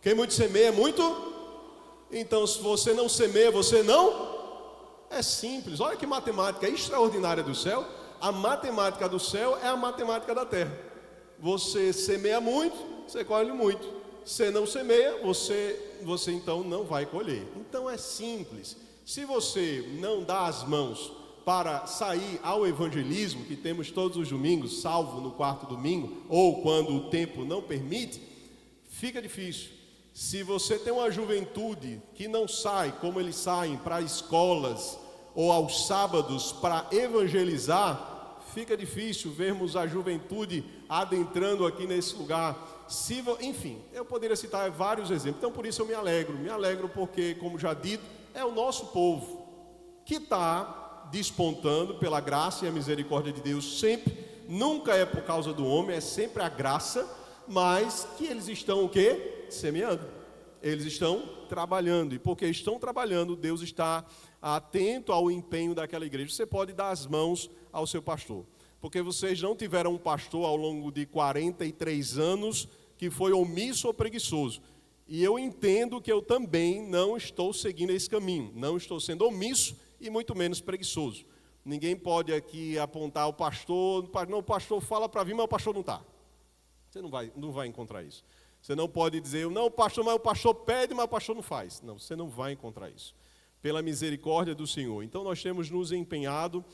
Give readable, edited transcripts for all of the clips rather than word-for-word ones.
Quem muito semeia, muito. Então, se você não semeia, você não. É simples. Olha que matemática extraordinária do céu. A matemática do céu é a matemática da terra. Você semeia muito, você colhe muito. Você não semeia, você então não vai colher. Então é simples. Se você não dá as mãos para sair ao evangelismo, que temos todos os domingos, salvo no quarto domingo, ou quando o tempo não permite, fica difícil. Se você tem uma juventude que não sai, como eles saem para escolas ou aos sábados para evangelizar, fica difícil vermos a juventude adentrando aqui nesse lugar. Enfim, eu poderia citar vários exemplos. Então por isso eu me alegro porque, como já dito, é o nosso povo que está despontando pela graça e a misericórdia de Deus sempre. Nunca é por causa do homem, é sempre a graça. Mas que eles estão o quê? Semeando. Eles estão trabalhando. E porque estão trabalhando, Deus está atento ao empenho daquela igreja. Você pode dar as mãos ao seu pastor. Porque vocês não tiveram um pastor ao longo de 43 anos que foi omisso ou preguiçoso. E eu entendo que eu também não estou seguindo esse caminho. Não estou sendo omisso e muito menos preguiçoso. Ninguém pode aqui apontar o pastor. Não, o pastor fala para vir, mas o pastor não está. Você não vai encontrar isso. Você não pode dizer, não, pastor, mas o pastor pede, mas o pastor não faz. Não, você não vai encontrar isso. Pela misericórdia do Senhor. Então nós temos nos empenhado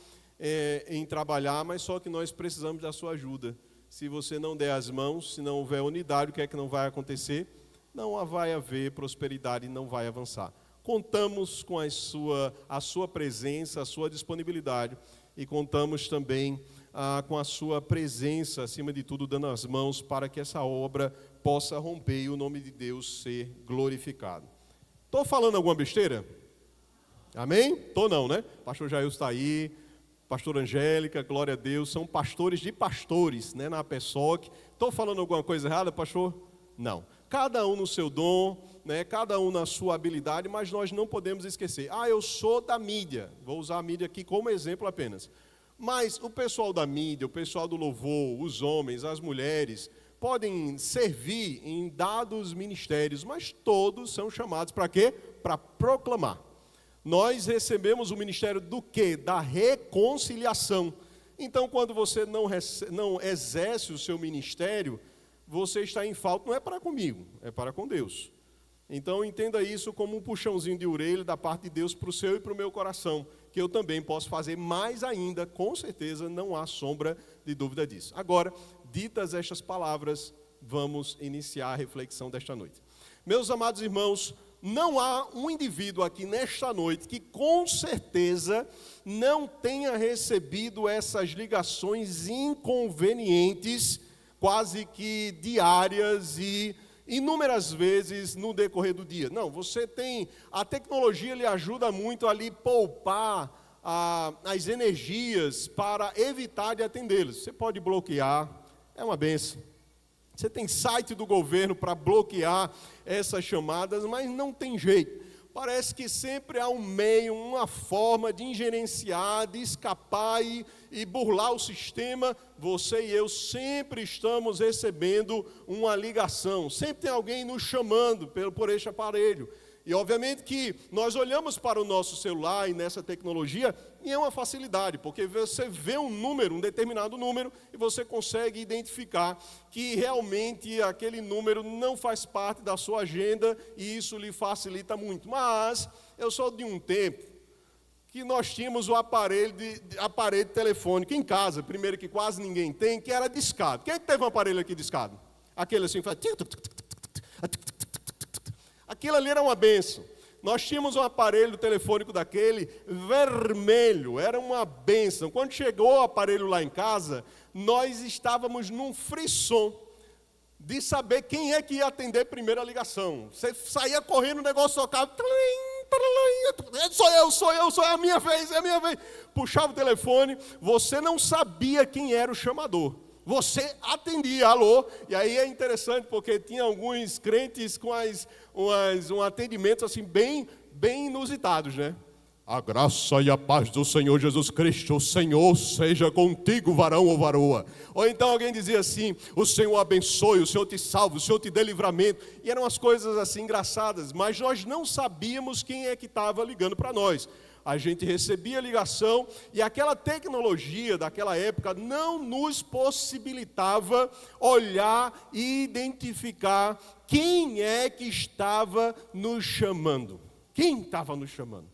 em trabalhar, mas só que nós precisamos da sua ajuda. Se você não der as mãos, se não houver unidade, o que é que não vai acontecer? Não vai haver prosperidade e não vai avançar. Contamos com a sua presença, a sua disponibilidade e contamos também com a sua presença, acima de tudo, dando as mãos para que essa obra possa romper e o nome de Deus ser glorificado. Estou falando alguma besteira? Amém? Estou não, né? Pastor Jair está aí, pastor Angélica, glória a Deus, são pastores de pastores, né, na PESOC. Estou falando alguma coisa errada, pastor? Não. Cada um no seu dom, né, cada um na sua habilidade, mas nós não podemos esquecer. Eu sou da mídia, vou usar a mídia aqui como exemplo apenas. Mas o pessoal da mídia, o pessoal do louvor, os homens, as mulheres, podem servir em dados ministérios, mas todos são chamados para quê? Para proclamar. Nós recebemos o ministério do quê? Da reconciliação. Então, quando você não exerce o seu ministério, você está em falta, não é para comigo, é para com Deus. Então, entenda isso como um puxãozinho de orelha da parte de Deus para o seu e para o meu coração, que eu também posso fazer mais ainda, com certeza, não há sombra de dúvida disso. Agora, ditas estas palavras, vamos iniciar a reflexão desta noite. Meus amados irmãos, não há um indivíduo aqui nesta noite que com certeza não tenha recebido essas ligações inconvenientes, quase que diárias e inúmeras vezes no decorrer do dia. Não, a tecnologia lhe ajuda muito a lhe poupar as energias para evitar de atendê-los. Você pode bloquear, é uma benção. Você tem site do governo para bloquear essas chamadas, mas não tem jeito. Parece que sempre há um meio, uma forma de injerenciar, de escapar e burlar o sistema. Você e eu sempre estamos recebendo uma ligação. Sempre tem alguém nos chamando por este aparelho. E obviamente que nós olhamos para o nosso celular e nessa tecnologia e é uma facilidade, porque você vê um determinado número, e você consegue identificar que realmente aquele número não faz parte da sua agenda e isso lhe facilita muito. Mas eu sou de um tempo que nós tínhamos o aparelho telefônico em casa, primeiro que quase ninguém tem, que era discado. Quem é que teve um aparelho aqui discado? Aquele assim que faz... Aquilo ali era uma bênção. Nós tínhamos um aparelho telefônico daquele vermelho, era uma bênção. Quando chegou o aparelho lá em casa, nós estávamos num frisson de saber quem é que ia atender primeiro a ligação. Você saía correndo, o negócio tocava, sou eu, é a minha vez. Puxava o telefone, você não sabia quem era o chamador. Você atendia, alô, e aí é interessante porque tinha alguns crentes com um atendimento assim bem inusitados, né? A graça e a paz do Senhor Jesus Cristo, o Senhor seja contigo, varão ou varoa. Ou então alguém dizia assim, o Senhor abençoe, o Senhor te salve, o Senhor te dê livramento. E eram as coisas assim engraçadas, mas nós não sabíamos quem é que estava ligando para nós. A gente recebia a ligação e aquela tecnologia daquela época não nos possibilitava olhar e identificar quem é que estava nos chamando. Quem estava nos chamando?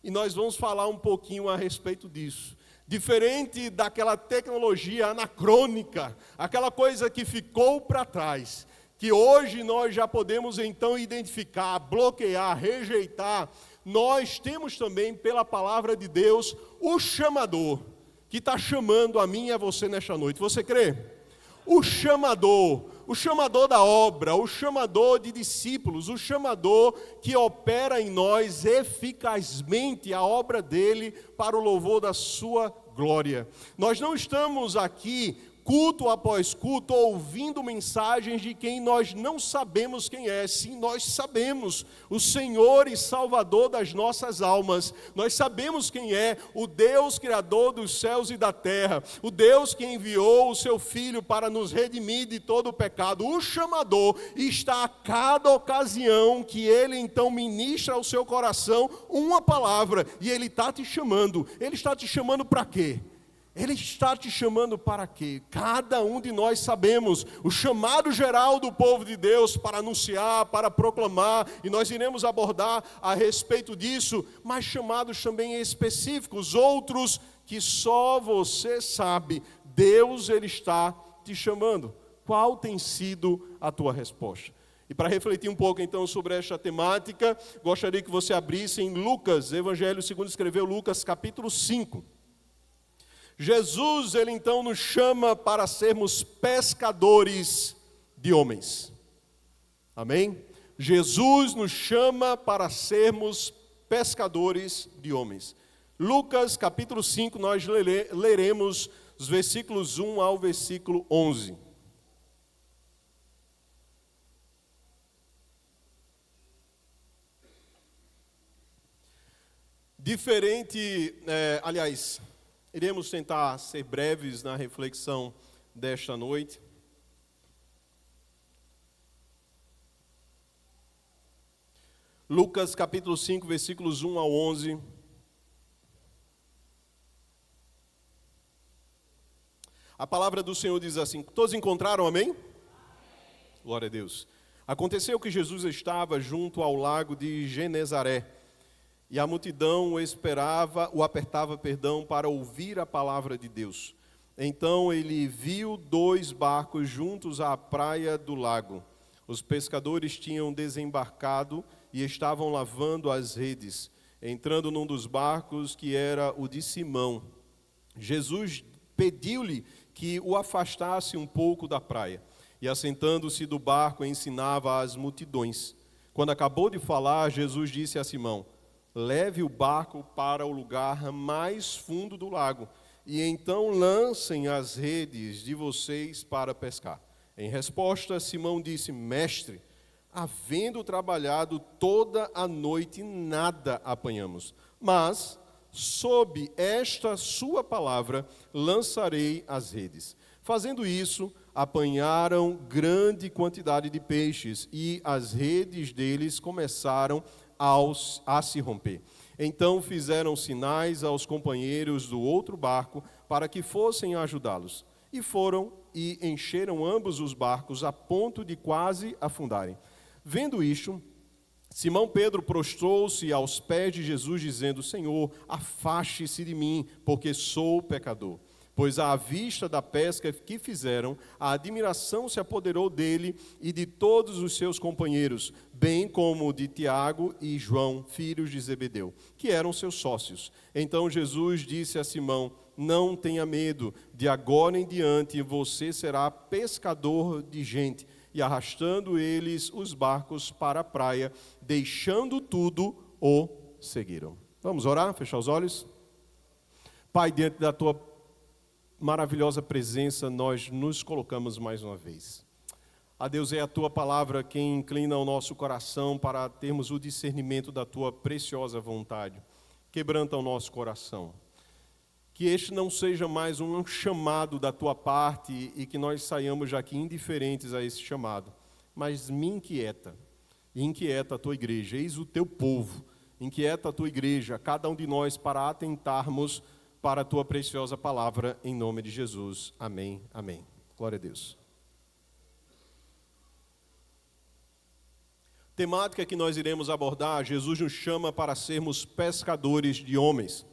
E nós vamos falar um pouquinho a respeito disso. Diferente daquela tecnologia anacrônica, aquela coisa que ficou para trás, que hoje nós já podemos então identificar, bloquear, rejeitar, nós temos também pela palavra de Deus o chamador, que está chamando a mim e a você nesta noite. Você crê? O chamador da obra, o chamador de discípulos, o chamador que opera em nós eficazmente a obra dele para o louvor da sua glória. Nós não estamos aqui culto após culto, ouvindo mensagens de quem nós não sabemos quem é. Sim, nós sabemos, o Senhor e Salvador das nossas almas. Nós sabemos quem é, o Deus Criador dos céus e da terra, o Deus que enviou o seu Filho para nos redimir de todo o pecado. O chamador está a cada ocasião que ele então ministra ao seu coração uma palavra, e ele está te chamando. Ele está te chamando para quê? Ele está te chamando para quê? Cada um de nós sabemos o chamado geral do povo de Deus para anunciar, para proclamar, e nós iremos abordar a respeito disso, mas chamados também específicos, outros que só você sabe. Deus, Ele está te chamando. Qual tem sido a tua resposta? E para refletir um pouco então sobre esta temática, gostaria que você abrisse em Lucas, Evangelho segundo escreveu Lucas, capítulo 5. Jesus, ele então nos chama para sermos pescadores de homens. Amém? Jesus nos chama para sermos pescadores de homens. Lucas capítulo 5, nós leremos os versículos 1 ao versículo 11. Iremos tentar ser breves na reflexão desta noite. Lucas capítulo 5, versículos 1 ao 11. A palavra do Senhor diz assim, todos encontraram, amém? Amém. Glória a Deus. Aconteceu que Jesus estava junto ao lago de Genezaré, e a multidão o apertava, para ouvir a palavra de Deus. Então ele viu 2 barcos juntos à praia do lago. Os pescadores tinham desembarcado e estavam lavando as redes. Entrando num dos barcos, que era o de Simão, Jesus pediu-lhe que o afastasse um pouco da praia. E assentando-se do barco, ensinava às multidões. Quando acabou de falar, Jesus disse a Simão: leve o barco para o lugar mais fundo do lago, e então lancem as redes de vocês para pescar. Em resposta, Simão disse: mestre, havendo trabalhado toda a noite, nada apanhamos. Mas, sob esta sua palavra, lançarei as redes. Fazendo isso, apanharam grande quantidade de peixes, e as redes deles começaram a se romper. Então fizeram sinais aos companheiros do outro barco para que fossem ajudá-los. E foram e encheram ambos os barcos a ponto de quase afundarem. Vendo isto, Simão Pedro prostrou-se aos pés de Jesus, dizendo: Senhor, afaste-se de mim, porque sou pecador. Pois à vista da pesca que fizeram, a admiração se apoderou dele e de todos os seus companheiros, bem como de Tiago e João, filhos de Zebedeu, que eram seus sócios. Então Jesus disse a Simão: não tenha medo, de agora em diante você será pescador de gente. E arrastando eles os barcos para a praia, deixando tudo, o seguiram. Vamos orar, fechar os olhos? Pai, diante da tua maravilhosa presença, nós nos colocamos mais uma vez. A Deus, é a tua palavra quem inclina o nosso coração para termos o discernimento da tua preciosa vontade. quebranta o nosso coração. Que este não seja mais um chamado da tua parte e que nós saiamos daqui indiferentes a esse chamado. Mas me inquieta, e inquieta a tua igreja, eis o teu povo, inquieta a tua igreja, cada um de nós, para atentarmos para a tua preciosa palavra, em nome de Jesus. Amém, amém. Glória a Deus. Temática que nós iremos abordar, Jesus nos chama para sermos pescadores de homens.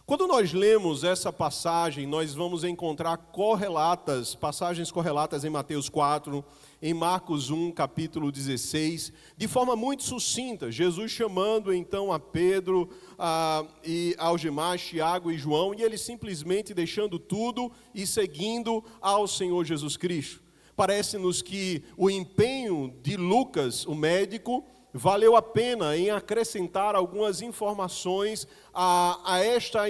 Quando nós lemos essa passagem, nós vamos encontrar passagens correlatas em Mateus 4, em Marcos 1, capítulo 16, de forma muito sucinta. Jesus chamando então a Pedro e aos demais, Tiago e João, e eles simplesmente deixando tudo e seguindo ao Senhor Jesus Cristo. Parece-nos que o empenho de Lucas, o médico, valeu a pena em acrescentar algumas informações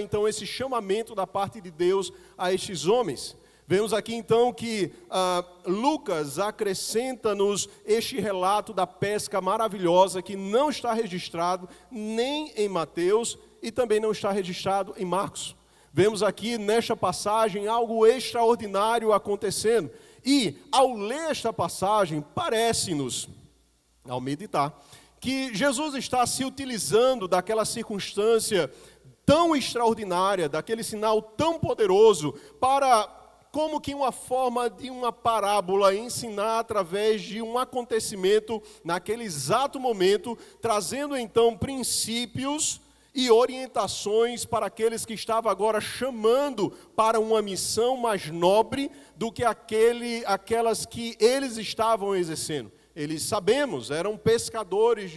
então, esse chamamento da parte de Deus a estes homens. Vemos aqui então que Lucas acrescenta-nos este relato da pesca maravilhosa que não está registrado nem em Mateus e também não está registrado em Marcos. Vemos aqui nesta passagem algo extraordinário acontecendo. E ao ler esta passagem, parece-nos, ao meditar, que Jesus está se utilizando daquela circunstância tão extraordinária, daquele sinal tão poderoso, para, como que uma forma de uma parábola, ensinar através de um acontecimento, naquele exato momento, trazendo então princípios e orientações para aqueles que estavam agora chamando para uma missão mais nobre do que aquelas que eles estavam exercendo. Eles, sabemos, eram pescadores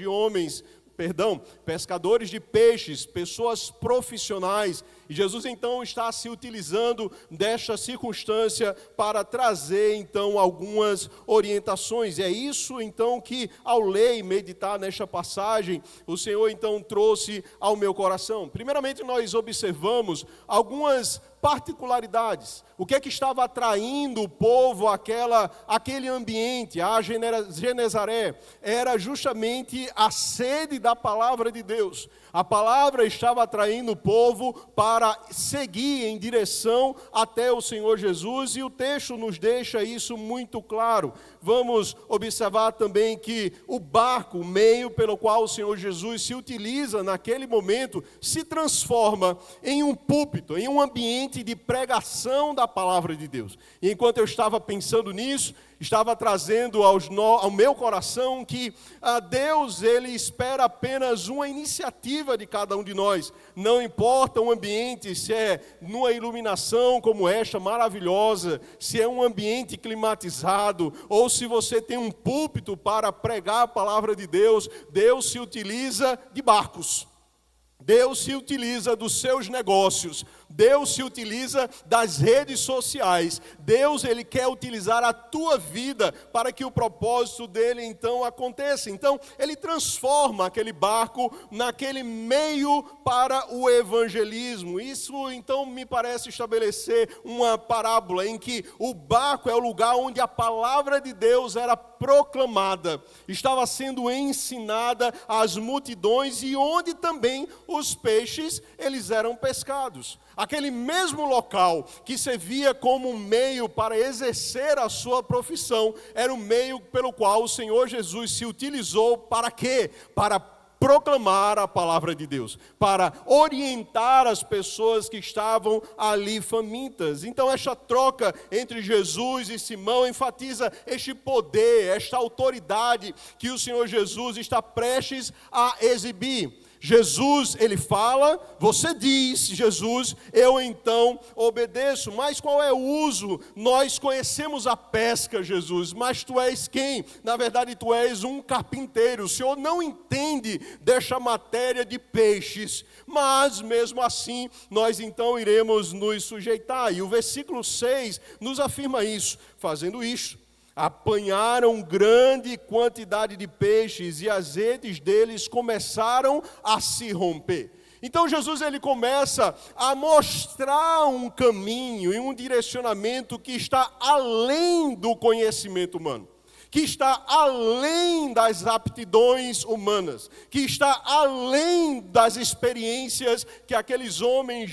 de peixes, pessoas profissionais. E Jesus então está se utilizando desta circunstância para trazer então algumas orientações. E é isso então que ao ler e meditar nesta passagem, o Senhor então trouxe ao meu coração. Primeiramente nós observamos algumas particularidades. O que é que estava atraindo o povo àquele ambiente, a Genezaré? Era justamente a sede da palavra de Deus. A palavra estava atraindo o povo para seguir em direção até o Senhor Jesus, e o texto nos deixa isso muito claro. Vamos observar também que o barco, o meio pelo qual o Senhor Jesus se utiliza naquele momento, se transforma em um púlpito, em um ambiente de pregação da palavra de Deus. E enquanto eu estava pensando nisso, estava trazendo ao meu coração que Deus, Ele espera apenas uma iniciativa de cada um de nós. Não importa o ambiente, se é numa iluminação como esta, maravilhosa, se é um ambiente climatizado, ou se você tem um púlpito para pregar a palavra de Deus, Deus se utiliza de barcos. Deus se utiliza dos seus negócios, Deus se utiliza das redes sociais, Deus, Ele quer utilizar a tua vida para que o propósito dEle então aconteça. Então, Ele transforma aquele barco naquele meio para o evangelismo. Isso então me parece estabelecer uma parábola em que o barco é o lugar onde a palavra de Deus era proclamada, estava sendo ensinada às multidões e onde também os peixes eles eram pescados. Aquele mesmo local que servia como um meio para exercer a sua profissão, era o meio pelo qual o Senhor Jesus se utilizou para quê? Para proclamar a palavra de Deus, para orientar as pessoas que estavam ali famintas. Então esta troca entre Jesus e Simão enfatiza este poder, esta autoridade que o Senhor Jesus está prestes a exibir. Jesus, Ele fala, você diz, Jesus, eu então obedeço. Mas qual é o uso? Nós conhecemos a pesca, Jesus, mas tu és quem? Na verdade, tu és um carpinteiro. O Senhor não entende desta matéria de peixes, mas mesmo assim, nós então iremos nos sujeitar. E o versículo 6 nos afirma isso, fazendo isto. Apanharam grande quantidade de peixes e as redes deles começaram a se romper. Então Jesus ele começa a mostrar um caminho e um direcionamento que está além do conhecimento humano, que está além das aptidões humanas, que está além das experiências que aqueles homens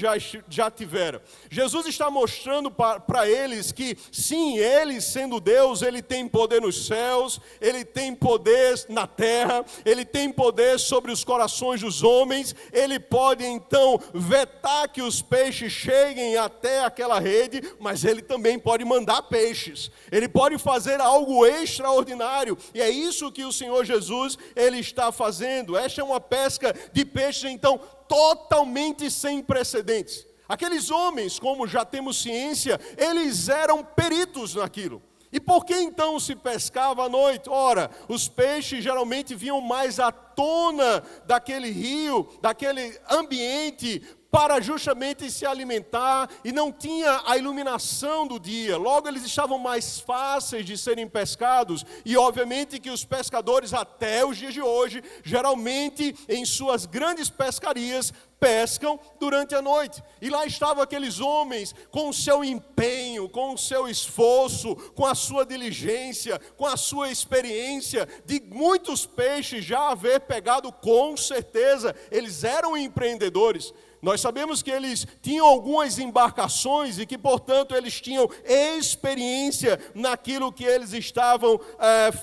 já tiveram. Jesus está mostrando para eles que, sim, ele sendo Deus, ele tem poder nos céus, ele tem poder na terra, ele tem poder sobre os corações dos homens, ele pode então vetar que os peixes cheguem até aquela rede, mas ele também pode mandar peixes, ele pode fazer algo extraordinário, e é isso que o Senhor Jesus, ele está fazendo. Esta é uma pesca de peixes então totalmente sem precedentes. Aqueles homens, como já temos ciência, eles eram peritos naquilo. E por que então se pescava à noite? Ora, os peixes geralmente vinham mais à tona daquele rio, daquele ambiente, para justamente se alimentar, e não tinha a iluminação do dia. Logo, eles estavam mais fáceis de serem pescados, e obviamente que os pescadores até os dias de hoje, geralmente em suas grandes pescarias, pescam durante a noite. E lá estavam aqueles homens com o seu empenho, com o seu esforço, com a sua diligência, com a sua experiência de muitos peixes já haver pegado, com certeza. Eles eram empreendedores. Nós sabemos que eles tinham algumas embarcações e que, portanto, eles tinham experiência naquilo que eles estavam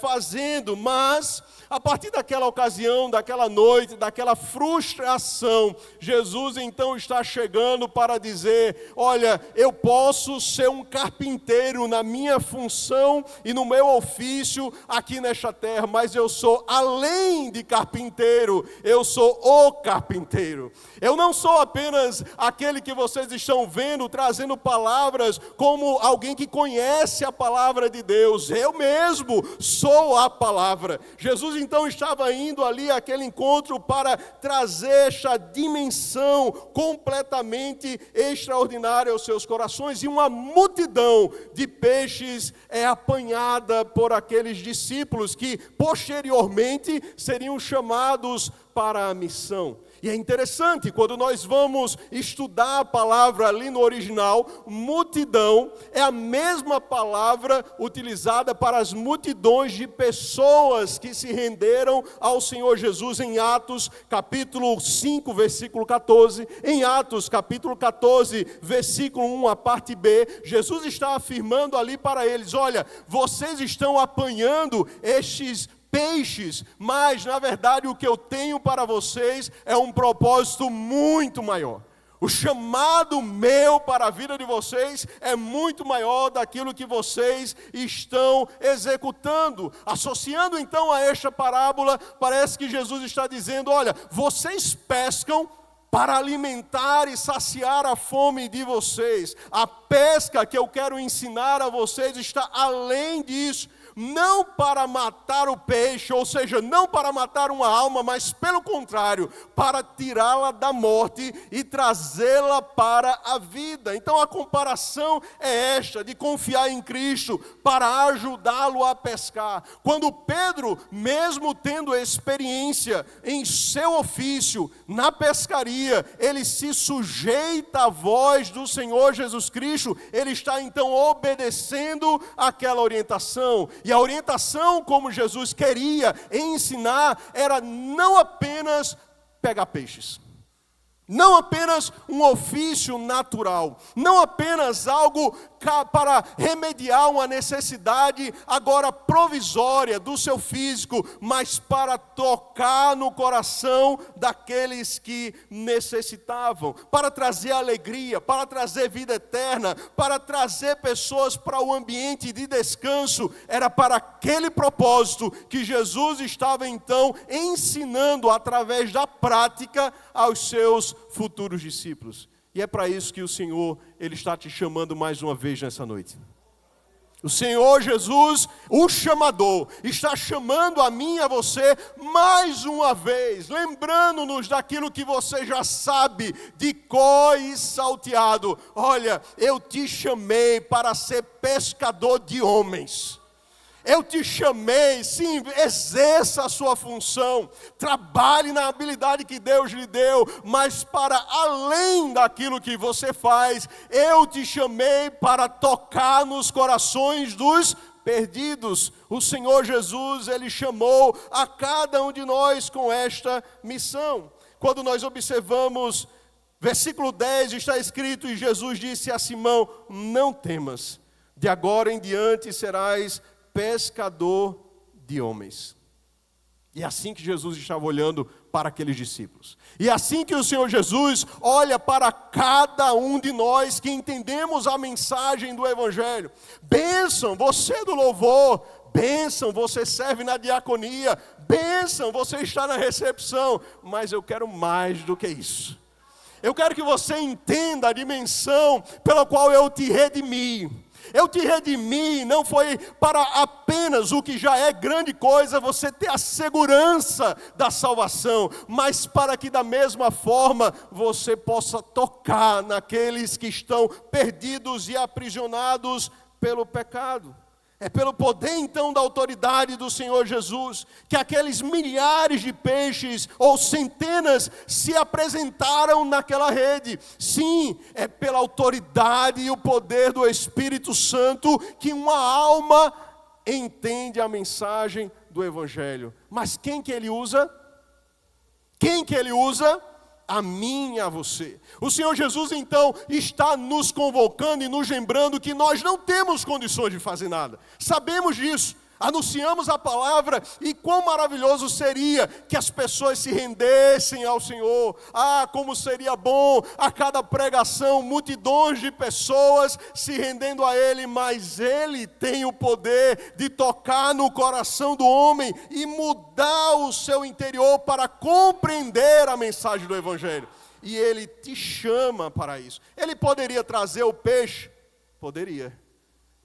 fazendo. Mas, a partir daquela ocasião, daquela noite, daquela frustração, Jesus então está chegando para dizer: olha, eu posso ser um carpinteiro na minha função e no meu ofício aqui nesta terra, mas eu sou além de carpinteiro, eu sou o carpinteiro. Eu não sou apenas aquele que vocês estão vendo, trazendo palavras como alguém que conhece a palavra de Deus. Eu mesmo sou a palavra. Jesus então estava indo ali àquele encontro para trazer esta dimensão completamente extraordinária aos seus corações, e uma multidão de peixes é apanhada por aqueles discípulos que posteriormente seriam chamados para a missão. E é interessante, quando nós vamos estudar a palavra ali no original, multidão é a mesma palavra utilizada para as multidões de pessoas que se renderam ao Senhor Jesus em Atos capítulo 5, versículo 14. Em Atos capítulo 14, versículo 1, a parte B, Jesus está afirmando ali para eles: olha, vocês estão apanhando estes peixes, mas na verdade o que eu tenho para vocês é um propósito muito maior. O chamado meu para a vida de vocês é muito maior daquilo que vocês estão executando. Associando então a esta parábola, parece que Jesus está dizendo: olha, vocês pescam para alimentar e saciar a fome de vocês. A pesca que eu quero ensinar a vocês está além disso. Não para matar o peixe, ou seja, não para matar uma alma, mas pelo contrário, para tirá-la da morte e trazê-la para a vida. Então a comparação é esta, de confiar em Cristo para ajudá-lo a pescar. Quando Pedro, mesmo tendo experiência em seu ofício, na pescaria, ele se sujeita à voz do Senhor Jesus Cristo, ele está então obedecendo àquela orientação. E a orientação, como Jesus queria ensinar, era não apenas pegar peixes, não apenas um ofício natural, não apenas algo para remediar uma necessidade agora provisória do seu físico, mas para tocar no coração daqueles que necessitavam, para trazer alegria, para trazer vida eterna, para trazer pessoas para o ambiente de descanso. Era para aquele propósito que Jesus estava então ensinando através da prática aos seus futuros discípulos. E é para isso que o Senhor, Ele está te chamando mais uma vez nessa noite. O Senhor Jesus, o chamador, está chamando a mim e a você mais uma vez, lembrando-nos daquilo que você já sabe de cor e salteado. Olha, eu te chamei para ser pescador de homens. Eu te chamei, sim, exerça a sua função, trabalhe na habilidade que Deus lhe deu, mas para além daquilo que você faz, eu te chamei para tocar nos corações dos perdidos. O Senhor Jesus, Ele chamou a cada um de nós com esta missão. Quando nós observamos, versículo 10, está escrito, e Jesus disse a Simão, não temas, de agora em diante serás pescador de homens. E é assim que Jesus estava olhando para aqueles discípulos. E é assim que o Senhor Jesus olha para cada um de nós que entendemos a mensagem do Evangelho. Bênção, você do louvor. Bênção, você serve na diaconia. Bênção, você está na recepção. Mas eu quero mais do que isso. Eu quero que você entenda a dimensão pela qual eu te redimi. Eu te redimi, não foi para apenas o que já é grande coisa, você ter a segurança da salvação, mas para que da mesma forma você possa tocar naqueles que estão perdidos e aprisionados pelo pecado. É pelo poder então da autoridade do Senhor Jesus, que aqueles milhares de peixes ou centenas se apresentaram naquela rede. Sim, é pela autoridade e o poder do Espírito Santo que uma alma entende a mensagem do Evangelho. Mas quem que ele usa? Quem que ele usa? A mim e a você. O Senhor Jesus então está nos convocando e nos lembrando que nós não temos condições de fazer nada. Sabemos disso. Anunciamos a palavra e quão maravilhoso seria que as pessoas se rendessem ao Senhor. Ah, como seria bom a cada pregação, multidões de pessoas se rendendo a Ele, mas Ele tem o poder de tocar no coração do homem e mudar o seu interior para compreender a mensagem do Evangelho. E Ele te chama para isso. Ele poderia trazer o peixe? Poderia.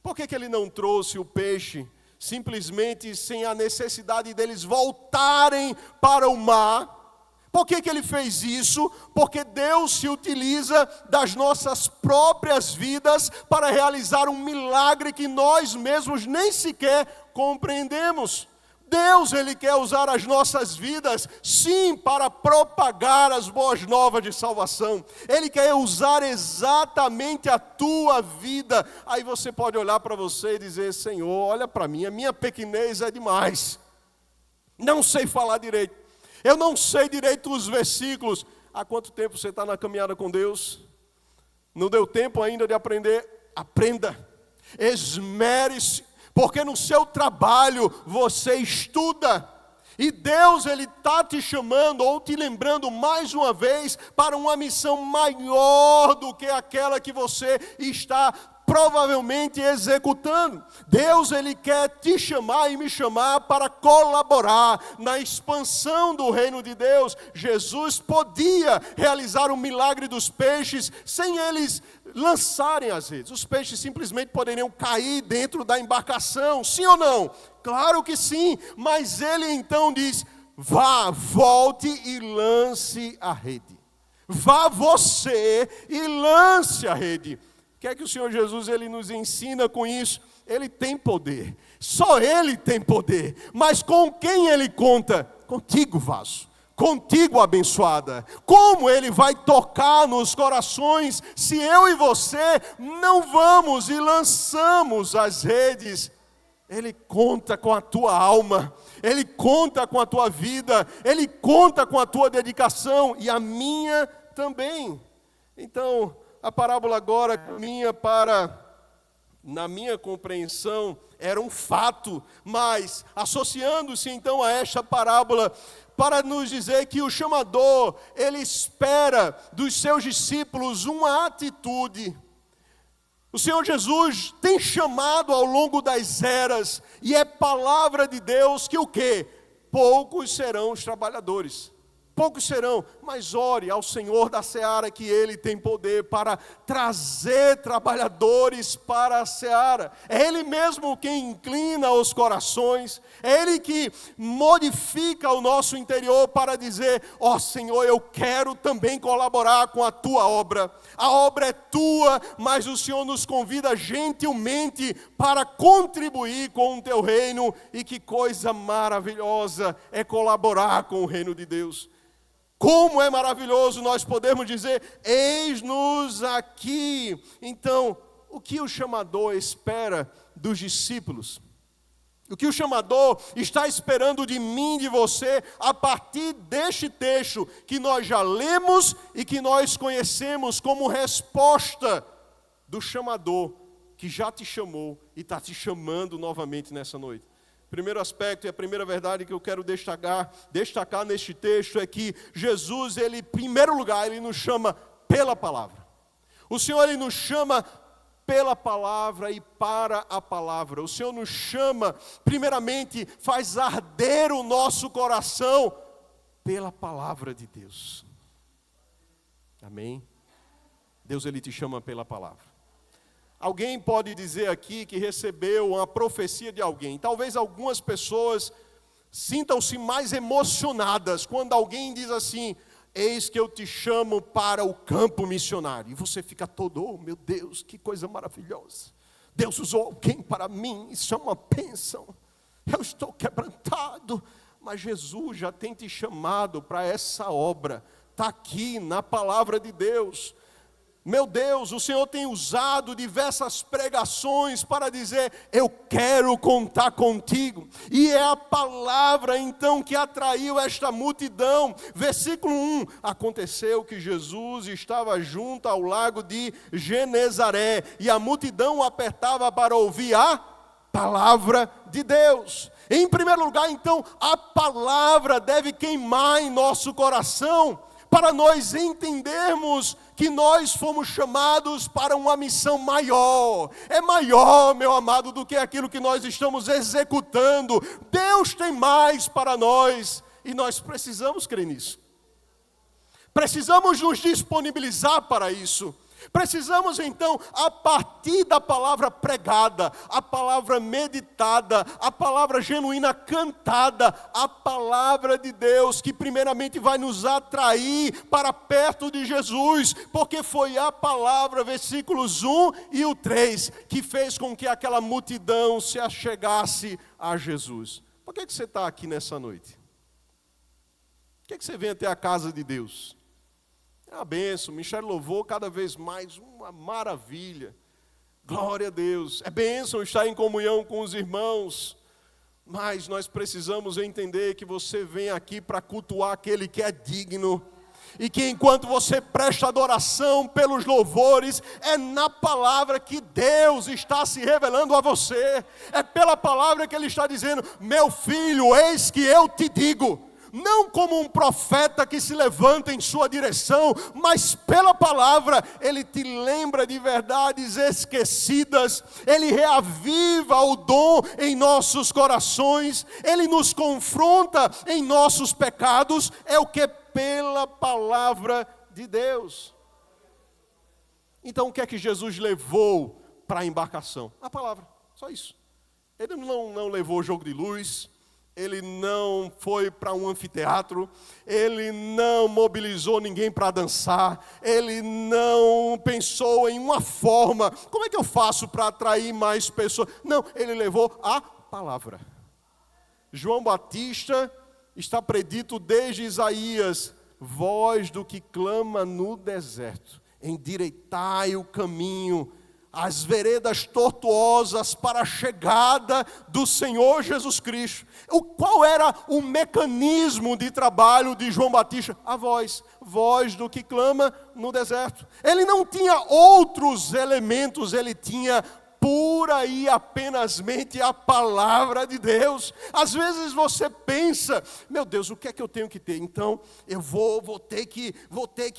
Por que Ele não trouxe o peixe simplesmente sem a necessidade deles voltarem para o mar? Por que Ele fez isso? Porque Deus se utiliza das nossas próprias vidas para realizar um milagre que nós mesmos nem sequer compreendemos. Deus, Ele quer usar as nossas vidas, sim, para propagar as boas novas de salvação. Ele quer usar exatamente a tua vida. Aí você pode olhar para você e dizer, Senhor, olha para mim, a minha pequenez é demais. Não sei falar direito. Eu não sei direito os versículos. Há quanto tempo você está na caminhada com Deus? Não deu tempo ainda de aprender? Aprenda. Esmere-se. Porque no seu trabalho você estuda. E Deus, Ele está te chamando ou te lembrando mais uma vez para uma missão maior do que aquela que você está provavelmente executando. Deus, Ele quer te chamar e me chamar para colaborar na expansão do reino de Deus. Jesus podia realizar o milagre dos peixes sem eles lançarem as redes. Os peixes simplesmente poderiam cair dentro da embarcação, sim ou não? Claro que sim, mas Ele então diz, vá, volte e lance a rede. Vá você e lance a rede. O que é que o Senhor Jesus Ele nos ensina com isso? Ele tem poder, só Ele tem poder, mas com quem Ele conta? Contigo, vaso, contigo, abençoada. Como Ele vai tocar nos corações se eu e você não vamos e lançamos as redes? Ele conta com a tua alma, Ele conta com a tua vida, Ele conta com a tua dedicação e a minha também. Então, a parábola agora caminha para, na minha compreensão, era um fato, mas associando-se então a esta parábola, para nos dizer que o chamador, ele espera dos seus discípulos uma atitude. O Senhor Jesus tem chamado ao longo das eras, e é palavra de Deus que o quê? Poucos serão os trabalhadores. Poucos serão, mas ore ao Senhor da seara que Ele tem poder para trazer trabalhadores para a seara. É Ele mesmo quem inclina os corações, é Ele que modifica o nosso interior para dizer, ó Senhor, eu quero também colaborar com a Tua obra. A obra é Tua, mas o Senhor nos convida gentilmente para contribuir com o Teu reino, e que coisa maravilhosa é colaborar com o reino de Deus. Como é maravilhoso nós podemos dizer, eis-nos aqui. Então, o que o chamador espera dos discípulos? O que o chamador está esperando de mim, de você, a partir deste texto que nós já lemos e que nós conhecemos como resposta do chamador que já te chamou e está te chamando novamente nessa noite. Primeiro aspecto e a primeira verdade que eu quero destacar neste texto é que Jesus, ele, em primeiro lugar, ele nos chama pela palavra. O Senhor, ele nos chama pela palavra e para a palavra. O Senhor nos chama, primeiramente, faz arder o nosso coração pela palavra de Deus. Amém? Deus, ele te chama pela palavra. Alguém pode dizer aqui que recebeu uma profecia de alguém. Talvez algumas pessoas sintam-se mais emocionadas quando alguém diz assim: eis que eu te chamo para o campo missionário. E você fica todo: oh meu Deus, que coisa maravilhosa. Deus usou alguém para mim, isso é uma bênção. Eu estou quebrantado. Mas Jesus já tem te chamado para essa obra. Está aqui na palavra de Deus. Meu Deus, o Senhor tem usado diversas pregações para dizer: eu quero contar contigo. E é a palavra então que atraiu esta multidão. Versículo 1, aconteceu que Jesus estava junto ao lago de Genezaré, e a multidão o apertava para ouvir a palavra de Deus. Em primeiro lugar, então, a palavra deve queimar em nosso coração, para nós entendermos que nós fomos chamados para uma missão maior. É maior, meu amado, do que aquilo que nós estamos executando. Deus tem mais para nós e nós precisamos crer nisso. Precisamos nos disponibilizar para isso. Precisamos então, a partir da palavra pregada, a palavra meditada, a palavra genuína cantada, a palavra de Deus que primeiramente vai nos atrair para perto de Jesus, porque foi a palavra, versículos 1 e o 3, que fez com que aquela multidão se achegasse a Jesus. Por que você está aqui nessa noite? Por que você vem até a casa de Deus? É uma bênção, Michel louvou cada vez mais, uma maravilha. Glória a Deus. É bênção estar em comunhão com os irmãos. Mas nós precisamos entender que você vem aqui para cultuar aquele que é digno. E que enquanto você presta adoração pelos louvores, é na palavra que Deus está se revelando a você. É pela palavra que Ele está dizendo: meu filho, eis que eu te digo. Não como um profeta que se levanta em sua direção, mas pela palavra, Ele te lembra de verdades esquecidas, Ele reaviva o dom em nossos corações, Ele nos confronta em nossos pecados, é o que? Pela palavra de Deus. Então o que é que Jesus levou para a embarcação? A palavra, só isso. Ele não levou jogo de luz, Ele não foi para um anfiteatro, Ele não mobilizou ninguém para dançar, Ele não pensou em uma forma, como é que eu faço para atrair mais pessoas? Não, Ele levou a palavra. João Batista está predito desde Isaías: voz do que clama no deserto, endireitai o caminho, as veredas tortuosas para a chegada do Senhor Jesus Cristo. Qual era o mecanismo de trabalho de João Batista? A voz do que clama no deserto. Ele não tinha outros elementos, ele tinha pura e apenasmente a palavra de Deus. Às vezes você pensa: meu Deus, o que é que eu tenho que ter? Então eu vou ter que,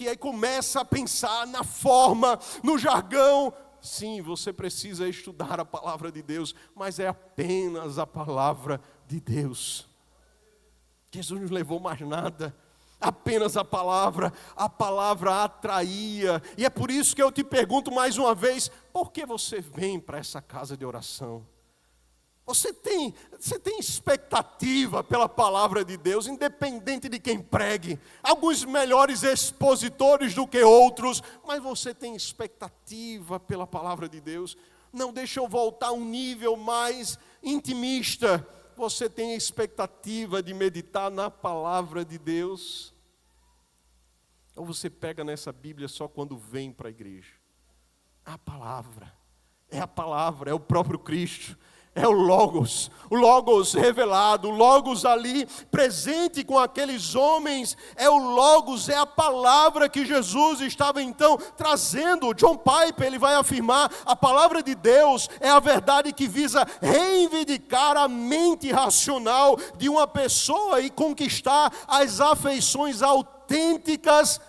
aí começa a pensar na forma, no jargão. Sim, você precisa estudar a palavra de Deus, mas é apenas a palavra de Deus. Jesus não levou mais nada, apenas a palavra atraía. E é por isso que eu te pergunto mais uma vez: por que você vem para essa casa de oração? Você tem expectativa pela palavra de Deus, independente de quem pregue. Alguns melhores expositores do que outros, mas você tem expectativa pela palavra de Deus. Não, deixa eu voltar a um nível mais intimista. Você tem expectativa de meditar na palavra de Deus? Ou você pega nessa Bíblia só quando vem para a igreja? A palavra, é o próprio Cristo. é o Logos revelado, o Logos ali presente com aqueles homens, é o Logos, é a palavra que Jesus estava então trazendo. John Piper, ele vai afirmar, a palavra de Deus é a verdade que visa reivindicar a mente racional de uma pessoa e conquistar as afeições autênticas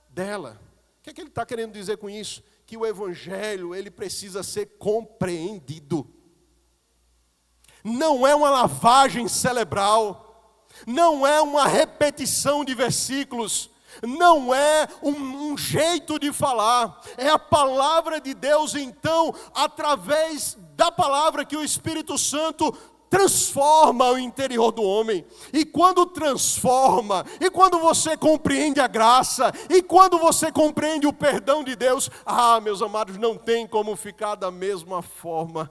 dela. O que é que ele está querendo dizer com isso? Que o Evangelho, ele precisa ser compreendido. Não é uma lavagem cerebral, não é uma repetição de versículos, não é um jeito de falar, é a palavra de Deus, então, através da palavra que o Espírito Santo transforma o interior do homem. E quando transforma, e quando você compreende a graça, e quando você compreende o perdão de Deus, meus amados, não tem como ficar da mesma forma.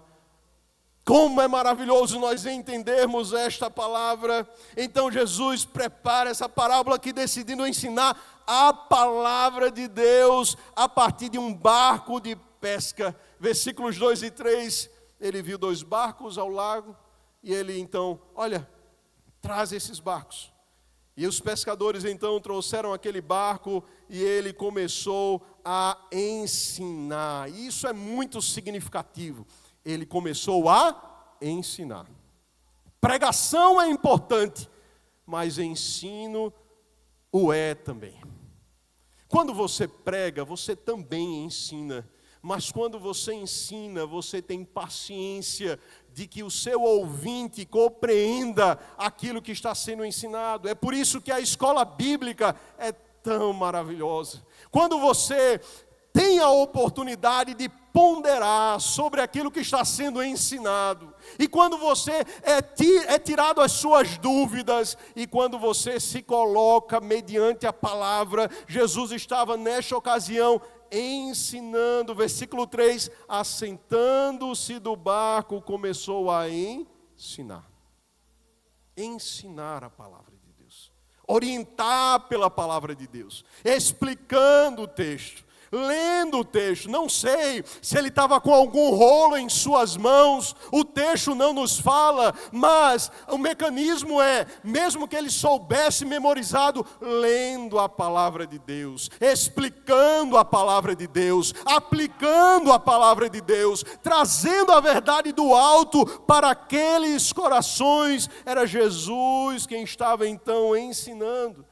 Como é maravilhoso nós entendermos esta palavra. Então Jesus prepara essa parábola aqui, decidindo ensinar a palavra de Deus a partir de um barco de pesca. Versículos 2 e 3, ele viu 2 barcos ao lago, e ele então, olha, traz esses barcos. E os pescadores então trouxeram aquele barco, e ele começou a ensinar. E isso é muito significativo. Ele começou a ensinar. Pregação é importante, mas ensino o é também. Quando você prega, você também ensina. Mas quando você ensina, você tem paciência de que o seu ouvinte compreenda aquilo que está sendo ensinado. É por isso que a escola bíblica é tão maravilhosa. Quando você tem a oportunidade de ponderar sobre aquilo que está sendo ensinado, e quando você é tirado as suas dúvidas, e quando você se coloca mediante a palavra, Jesus estava nesta ocasião ensinando, versículo 3, assentando-se do barco, começou a ensinar. Ensinar a palavra de Deus, orientar pela palavra de Deus, explicando o texto, lendo o texto. Não sei se ele estava com algum rolo em suas mãos, o texto não nos fala, mas o mecanismo é, mesmo que ele soubesse memorizado, lendo a palavra de Deus, explicando a palavra de Deus, aplicando a palavra de Deus, trazendo a verdade do alto para aqueles corações. Era Jesus quem estava então ensinando.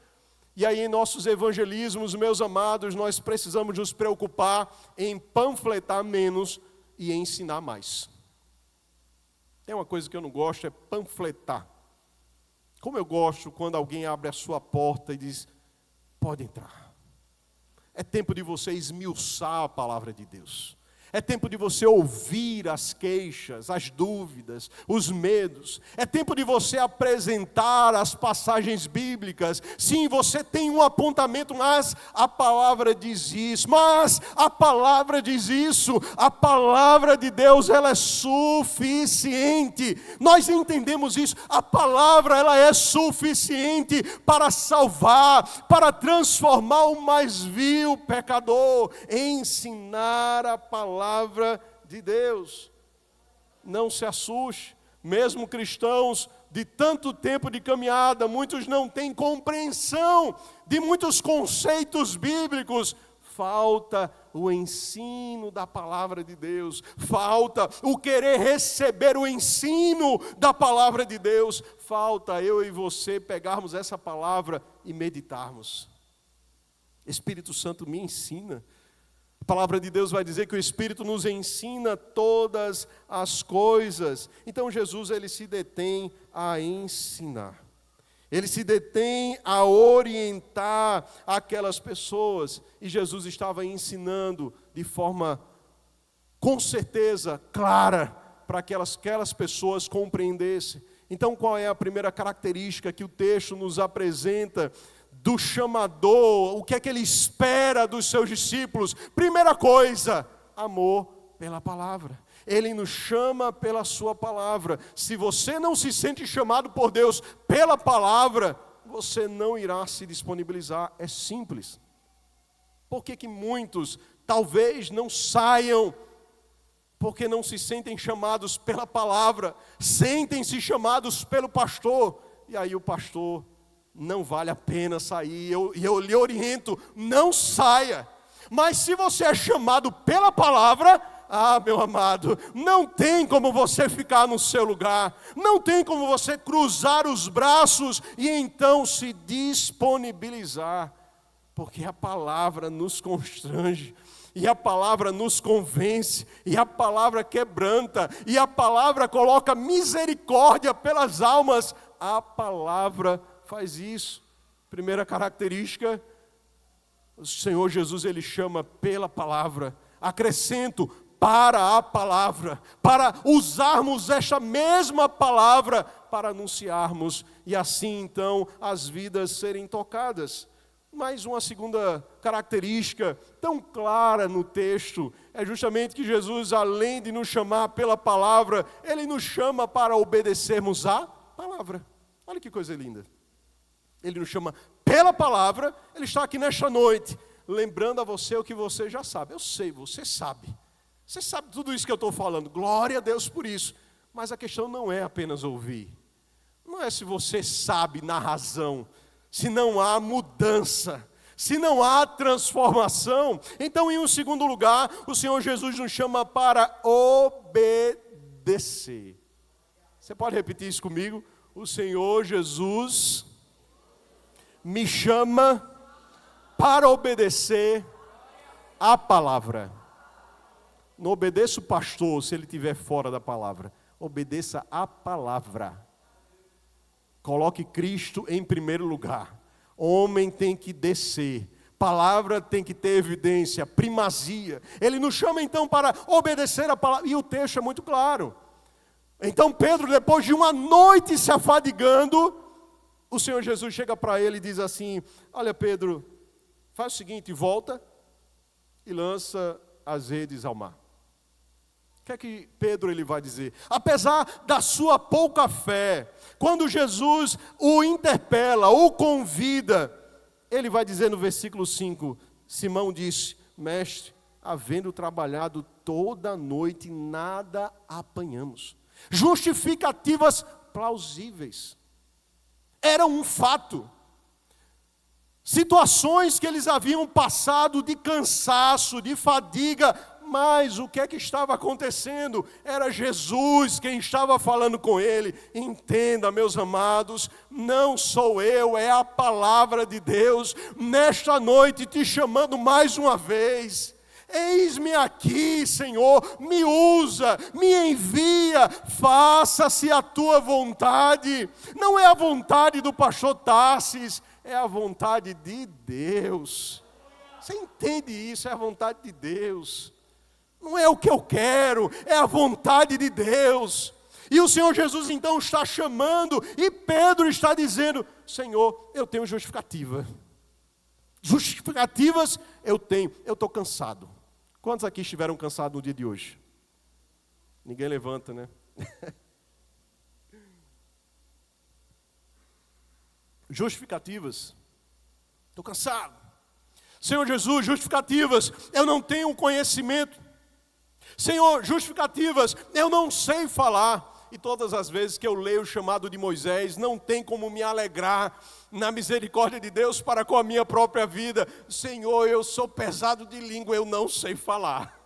E aí em nossos evangelismos, meus amados, nós precisamos nos preocupar em panfletar menos e ensinar mais. Tem uma coisa que eu não gosto, é panfletar. Como eu gosto quando alguém abre a sua porta e diz, pode entrar. É tempo de você esmiuçar a palavra de Deus. É tempo de você ouvir as queixas, as dúvidas, os medos. É tempo de você apresentar as passagens bíblicas. Sim, você tem um apontamento, mas a palavra diz isso. Mas a palavra diz isso. A palavra de Deus, ela é suficiente. Nós entendemos isso. A palavra, ela é suficiente para salvar, para transformar o mais vil pecador. Ensinar a palavra de Deus. Não se assuste, mesmo cristãos de tanto tempo de caminhada, muitos não têm compreensão de muitos conceitos bíblicos. Falta o ensino da palavra de Deus, falta o querer receber o ensino da palavra de Deus, falta eu e você pegarmos essa palavra e meditarmos. Espírito Santo me ensina. A palavra de Deus vai dizer que o Espírito nos ensina todas as coisas. Então Jesus, ele se detém a ensinar. Ele se detém a orientar aquelas pessoas. E Jesus estava ensinando de forma, com certeza, clara, para que aquelas pessoas compreendessem. Então qual é a primeira característica que o texto nos apresenta do chamador? O que é que ele espera dos seus discípulos? Primeira coisa, amor pela palavra. Ele nos chama pela sua palavra. Se você não se sente chamado por Deus pela palavra, você não irá se disponibilizar. É simples. Por que muitos talvez não saiam porque não se sentem chamados pela palavra, sentem-se chamados pelo pastor, e aí o pastor não vale a pena sair, eu lhe oriento, não saia. Mas se você é chamado pela palavra, meu amado, não tem como você ficar no seu lugar, não tem como você cruzar os braços e então se disponibilizar, porque a palavra nos constrange, e a palavra nos convence, e a palavra quebranta, e a palavra coloca misericórdia pelas almas. A palavra faz isso. Primeira característica, o Senhor Jesus, Ele chama pela palavra. Acrescento, para a palavra, para usarmos esta mesma palavra para anunciarmos, e assim então as vidas serem tocadas. Mas uma segunda característica tão clara no texto é justamente que Jesus, além de nos chamar pela palavra, Ele nos chama para obedecermos a palavra. Olha que coisa linda. Ele nos chama pela palavra. Ele está aqui nesta noite, lembrando a você o que você já sabe. Eu sei, você sabe. Você sabe tudo isso que eu estou falando. Glória a Deus por isso. Mas a questão não é apenas ouvir. Não é se você sabe na razão. Se não há mudança, se não há transformação. Então, em um segundo lugar, o Senhor Jesus nos chama para obedecer. Você pode repetir isso comigo? O Senhor Jesus me chama para obedecer a palavra. Não obedeça o pastor se ele estiver fora da palavra. Obedeça a palavra. Coloque Cristo em primeiro lugar. Homem tem que descer. Palavra tem que ter evidência, primazia. Ele nos chama então para obedecer a palavra. E o texto é muito claro. Então Pedro, depois de uma noite se afadigando, o Senhor Jesus chega para ele e diz assim: olha Pedro, faz o seguinte, volta e lança as redes ao mar. O que é que Pedro ele vai dizer? Apesar da sua pouca fé, quando Jesus o interpela, o convida, ele vai dizer no versículo 5, Simão disse: mestre, havendo trabalhado toda a noite, nada apanhamos. Justificativas plausíveis. Era um fato. Situações que eles haviam passado de cansaço, de fadiga, mas o que é que estava acontecendo? Era Jesus quem estava falando com ele. Entenda, meus amados, não sou eu, é a palavra de Deus, nesta noite te chamando mais uma vez. Eis-me aqui, Senhor, me usa, me envia, faça-se a tua vontade. Não é a vontade do pastor Tarsis, é a vontade de Deus. Você entende isso? É a vontade de Deus. Não é o que eu quero, é a vontade de Deus. E o Senhor Jesus então está chamando, e Pedro está dizendo: Senhor, eu tenho justificativa. Justificativas eu tenho, eu estou cansado. Quantos aqui estiveram cansados no dia de hoje? Ninguém levanta, né? Justificativas. Estou cansado. Senhor Jesus, justificativas, eu não tenho conhecimento. Senhor, justificativas, eu não sei falar. E todas as vezes que eu leio o chamado de Moisés, não tem como me alegrar na misericórdia de Deus para com a minha própria vida. Senhor, eu sou pesado de língua, eu não sei falar.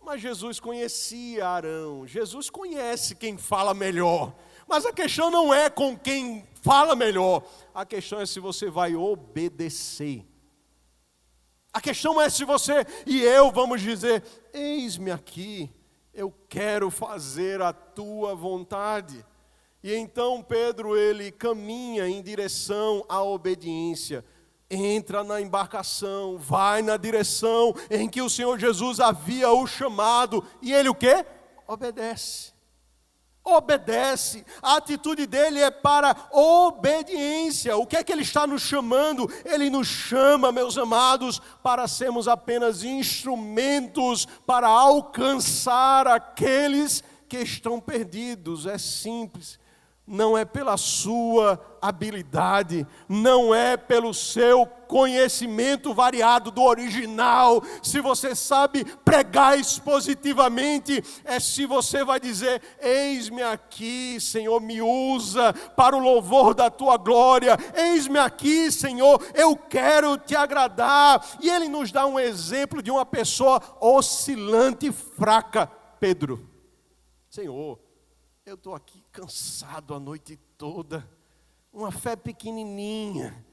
Mas Jesus conhecia Arão, Jesus conhece quem fala melhor. Mas a questão não é com quem fala melhor, a questão é se você vai obedecer. A questão é se você e eu vamos dizer: eis-me aqui, eu quero fazer a tua vontade. E então Pedro, ele caminha em direção à obediência. Entra na embarcação, vai na direção em que o Senhor Jesus havia o chamado. E ele o quê? Obedece. Obedece. A atitude dele é para obediência. O que é que ele está nos chamando? Ele nos chama, meus amados, para sermos apenas instrumentos para alcançar aqueles que estão perdidos. É simples. não é pela sua habilidade, não é pelo seu conhecimento variado do original. Se você sabe pregar expositivamente, é se você vai dizer: eis-me aqui, Senhor, me usa para o louvor da tua glória. Eis-me aqui, Senhor, eu quero te agradar. E ele nos dá um exemplo de uma pessoa oscilante e fraca. Pedro: Senhor, eu estou aqui cansado a noite toda, uma fé pequenininha,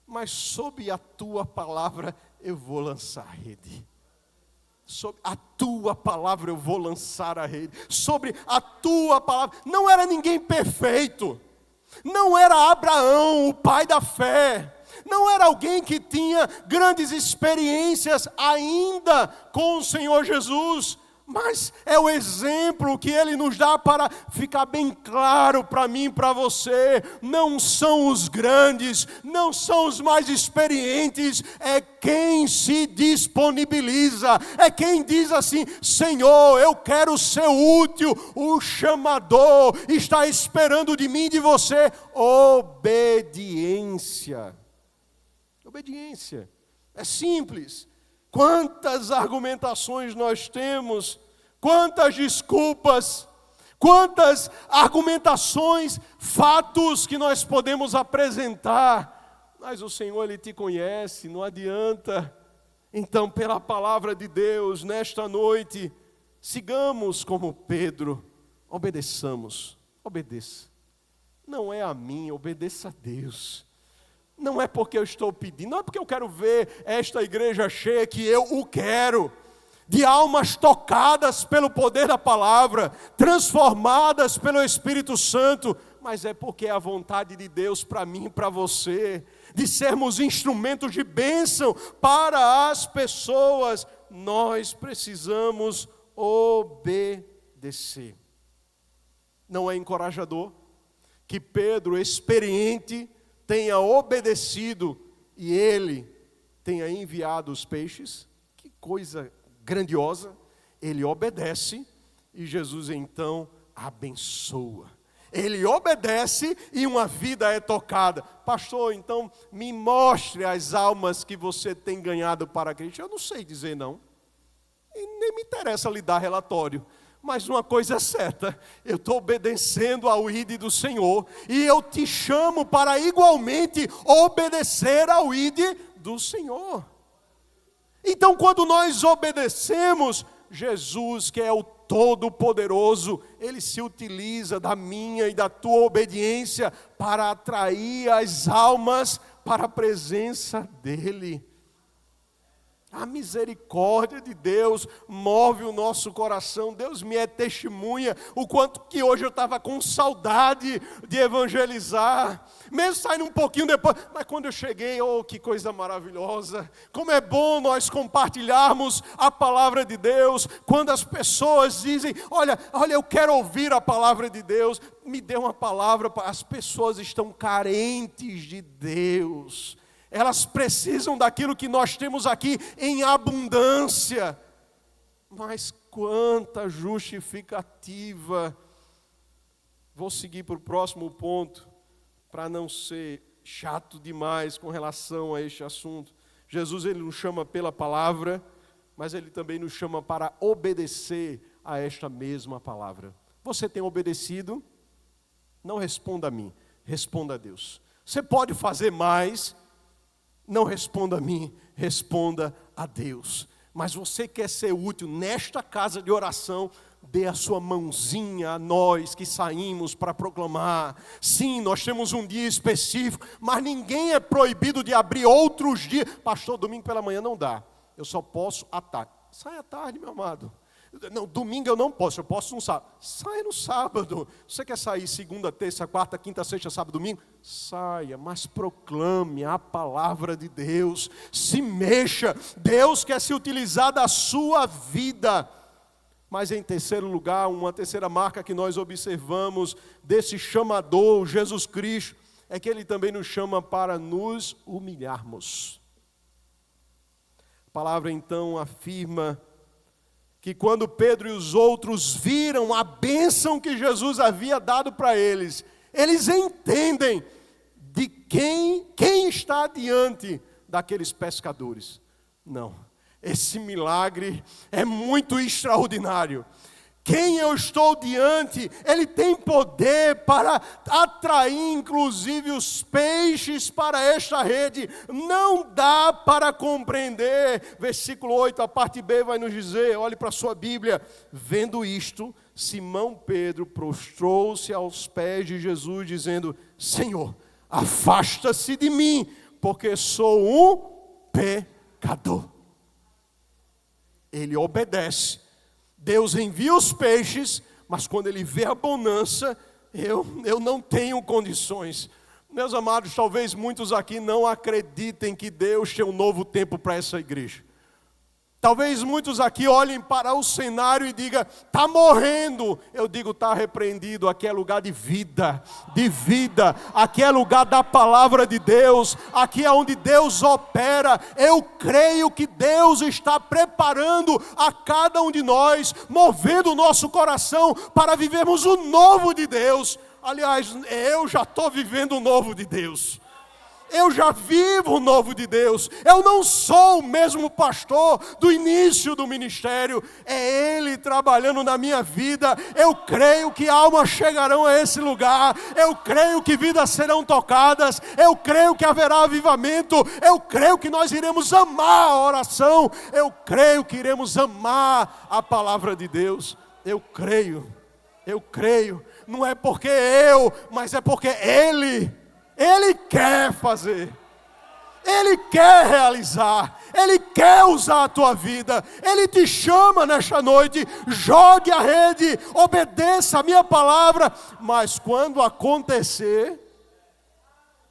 mas sob a tua palavra eu vou lançar a rede. Sobre a tua palavra eu vou lançar a rede. Sobre a tua palavra. Não era ninguém perfeito. Não era Abraão, o pai da fé. Não era alguém que tinha grandes experiências ainda com o Senhor Jesus. Mas é o exemplo que ele nos dá para ficar bem claro para mim e para você. Não são os grandes, não são os mais experientes, é quem se disponibiliza, é quem diz assim: Senhor, eu quero ser útil. O chamador está esperando de mim e de você obediência. Obediência, é simples. Quantas argumentações nós temos, quantas desculpas, quantas argumentações, fatos que nós podemos apresentar. Mas o Senhor, Ele te conhece, não adianta. Então, pela palavra de Deus, nesta noite, sigamos como Pedro, obedeçamos, obedeça. Não é a mim, obedeça a Deus. Não é porque eu estou pedindo, não é porque eu quero ver esta igreja cheia que eu o quero, de almas tocadas pelo poder da palavra, transformadas pelo Espírito Santo, mas é porque é a vontade de Deus para mim e para você, de sermos instrumentos de bênção para as pessoas. Nós precisamos obedecer. Não é encorajador que Pedro, experiente, tenha obedecido e ele tenha enviado os peixes? Que coisa grandiosa. Ele obedece e Jesus então abençoa. Ele obedece e uma vida é tocada. Pastor, então me mostre as almas que você tem ganhado para Cristo. Eu não sei dizer não. E nem me interessa lhe dar relatório. Mas uma coisa é certa, eu estou obedecendo ao ID do Senhor, e eu te chamo para igualmente obedecer ao ID do Senhor. Então, quando nós obedecemos, Jesus, que é o Todo-Poderoso, Ele se utiliza da minha e da tua obediência para atrair as almas para a presença dEle. A misericórdia de Deus move o nosso coração. Deus me é testemunha o quanto que hoje eu estava com saudade de evangelizar, mesmo saindo um pouquinho depois, mas quando eu cheguei, oh, que coisa maravilhosa, como é bom nós compartilharmos a palavra de Deus, quando as pessoas dizem, olha, eu quero ouvir a palavra de Deus, me dê uma palavra. As pessoas estão carentes de Deus. Elas precisam daquilo que nós temos aqui em abundância. Mas quanta justificativa. Vou seguir para o próximo ponto, para não ser chato demais com relação a este assunto. Jesus, Ele nos chama pela palavra, mas Ele também nos chama para obedecer a esta mesma palavra. Você tem obedecido? Não responda a mim, responda a Deus. Você pode fazer mais? Não responda a mim, responda a Deus. Mas você quer ser útil nesta casa de oração, dê a sua mãozinha a nós que saímos para proclamar. Sim, nós temos um dia específico, mas ninguém é proibido de abrir outros dias. Pastor, domingo pela manhã não dá, eu só posso à tarde. Sai à tarde, meu amado. Não, domingo eu não posso, eu posso no sábado. Saia no sábado. Você quer sair segunda, terça, quarta, quinta, sexta, sábado, domingo? Saia, mas proclame a palavra de Deus. Se mexa. Deus quer se utilizar da sua vida. Mas em terceiro lugar, uma terceira marca que nós observamos desse chamador, Jesus Cristo, é que Ele também nos chama para nos humilharmos. A palavra então afirma que quando Pedro e os outros viram a bênção que Jesus havia dado para eles, Eles entendem de quem está diante daqueles pescadores. Não, esse milagre é muito extraordinário. Quem eu estou diante, ele tem poder para atrair inclusive os peixes para esta rede. Não dá para compreender. Versículo 8, a parte B vai nos dizer, olhe para a sua Bíblia. Vendo isto, Simão Pedro prostrou-se aos pés de Jesus, dizendo: Senhor, afasta-se de mim, porque sou um pecador. Ele obedece. Deus envia os peixes, mas quando ele vê a bonança, eu não tenho condições. Meus amados, talvez muitos aqui não acreditem que Deus tem um novo tempo para essa igreja. Talvez muitos aqui olhem para o cenário e digam: está morrendo. Eu digo: está repreendido. Aqui é lugar de vida, aqui é lugar da palavra de Deus, aqui é onde Deus opera. Eu creio que Deus está preparando a cada um de nós, movendo o nosso coração para vivermos o novo de Deus. Aliás, eu já estou vivendo o novo de Deus. Eu já vivo o novo de Deus. Eu não sou o mesmo pastor do início do ministério. É Ele trabalhando na minha vida. Eu creio que almas chegarão a esse lugar. Eu creio que vidas serão tocadas. Eu creio que haverá avivamento. Eu creio que nós iremos amar a oração. Eu creio que iremos amar a palavra de Deus. Eu creio. Não é porque mas é porque Ele quer fazer, Ele quer realizar, Ele quer usar a tua vida. Ele te chama nesta noite: jogue a rede, obedeça a minha palavra. Mas quando acontecer,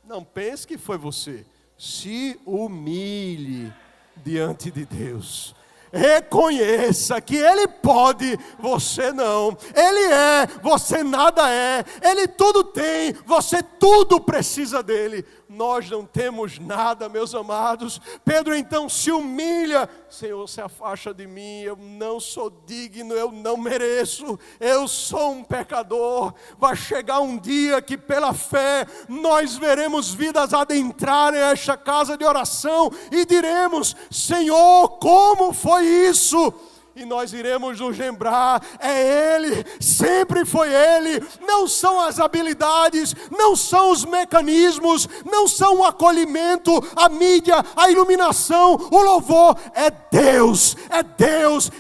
não pense que foi você. Se humilhe diante de Deus. Reconheça que Ele pode, você não. Ele é, você nada é. Ele tudo tem, você tudo precisa dEle. Nós não temos nada, meus amados. Pedro então se humilha: Senhor, se afasta de mim, eu não sou digno, eu não mereço, eu sou um pecador. Vai chegar um dia que pela fé nós veremos vidas adentrarem esta casa de oração e diremos: Senhor, como foi isso? E nós iremos nos lembrar: é Ele, sempre foi Ele. Não são as habilidades, não são os mecanismos, não são o acolhimento, a mídia, a iluminação, o louvor. É Deus